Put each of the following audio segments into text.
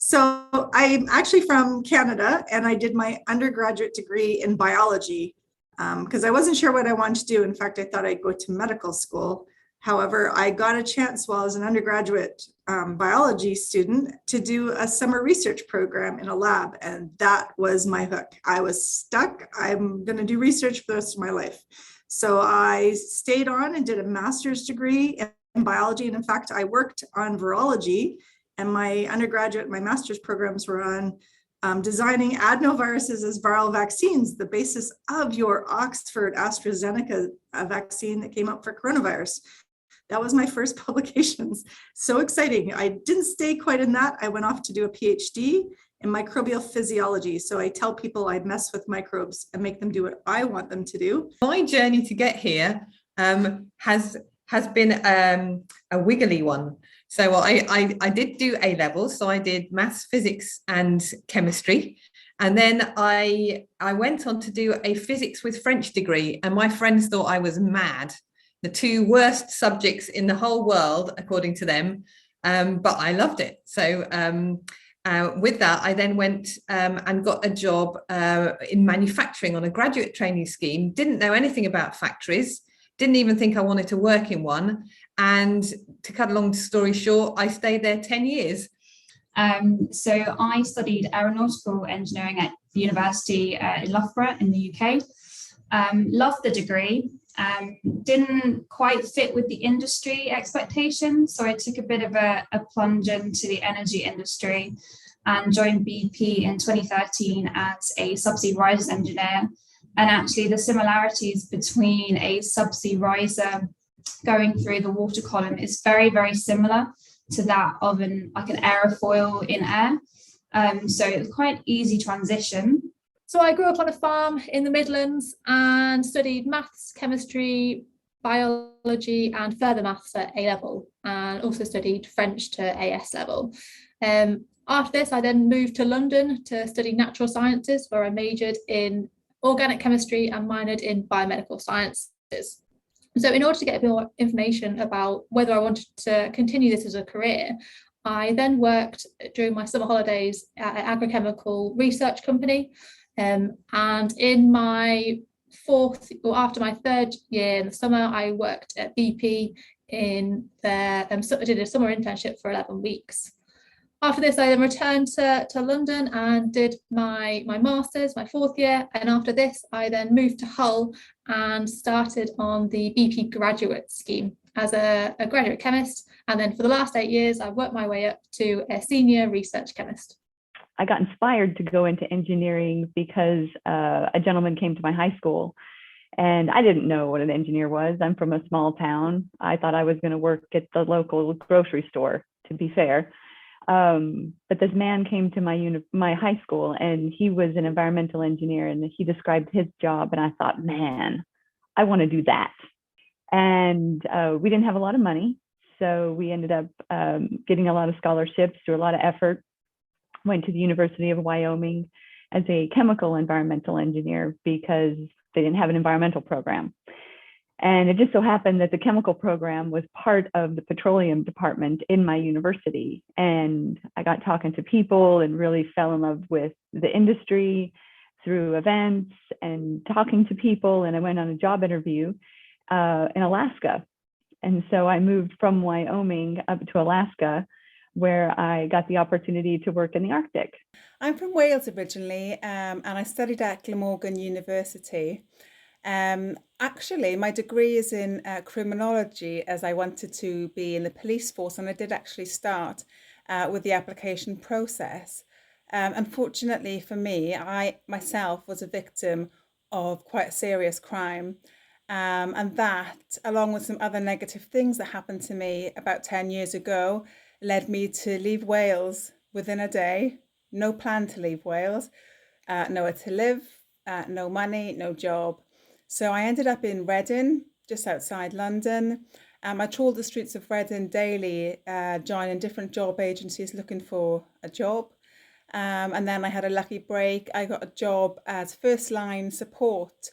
So I'm actually from Canada, and I did my undergraduate degree in biology because I wasn't sure what I wanted to do. In fact, I thought I'd go to medical school. However, I got a chance while I was an undergraduate biology student to do a summer research program in a lab, and that was my hook. I was stuck. I'm going to do research for the rest of my life. So I stayed on and did a master's degree in biology. And in fact, I worked on virology, and my undergraduate, my master's programs were on designing adenoviruses as viral vaccines, the basis of your Oxford AstraZeneca vaccine that came up for coronavirus. That was my first publications. So exciting. I didn't stay quite in that. I went off to do a PhD in microbial physiology. So I tell people I mess with microbes and make them do what I want them to do. My journey to get here has been a wiggly one. So I did do A levels. So I did maths, physics, and chemistry. And then I went on to do a physics with French degree. And my friends thought I was mad. The two worst subjects in the whole world, according to them. But I loved it. So with that, I then went and got a job in manufacturing on a graduate training scheme. Didn't know anything about factories. Didn't even think I wanted to work in one. And to cut a long story short, I stayed there 10 years. So I studied aeronautical engineering at the university in Loughborough in the UK. Loved the degree. Didn't quite fit with the industry expectations. So I took a bit of a plunge into the energy industry and joined BP in 2013 as a subsea risers engineer. And actually the similarities between a subsea riser going through the water column is very, very similar to that of an aerofoil in air. So it's quite an easy transition. So I grew up on a farm in the Midlands and studied maths, chemistry, biology, and further maths at A level, and also studied French to AS level. After this, I then moved to London to study natural sciences, where I majored in organic chemistry and minored in biomedical sciences. So in order to get a bit more information about whether I wanted to continue this as a career, I then worked during my summer holidays at an agrochemical research company. And in my after my third year in the summer, I worked at BP in their, I did a summer internship for 11 weeks. After this, I then returned to London and did my master's, my fourth year. And after this, I then moved to Hull and started on the BP graduate scheme as a graduate chemist. And then for the last 8 years, I've worked my way up to a senior research chemist. I got inspired to go into engineering because a gentleman came to my high school, and I didn't know what an engineer was. I'm from a small town. I thought I was going to work at the local grocery store, to be fair. But this man came to my high school, and he was an environmental engineer, and he described his job, and I thought, man, I want to do that. And we didn't have a lot of money, so we ended up getting a lot of scholarships through a lot of effort. Went to the University of Wyoming as a chemical environmental engineer because they didn't have an environmental program. And it just so happened that the chemical program was part of the petroleum department in my university. And I got talking to people and really fell in love with the industry through events and talking to people. And I went on a job interview in Alaska. And so I moved from Wyoming up to Alaska, where I got the opportunity to work in the Arctic. I'm from Wales originally, and I studied at Glamorgan University. Actually, my degree is in criminology, as I wanted to be in the police force, and I did actually start with the application process. Unfortunately for me, I myself was a victim of quite a serious crime. And that, along with some other negative things that happened to me about 10 years ago, led me to leave Wales within a day. No plan to leave Wales, nowhere to live, no money, no job. So I ended up in Reading, just outside London. I trawled the streets of Reading daily, joining different job agencies looking for a job. And then I had a lucky break. I got a job as first line support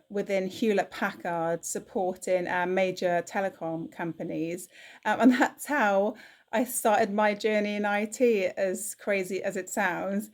within Hewlett Packard, supporting major telecom companies. And that's how I started my journey in IT, as crazy as it sounds.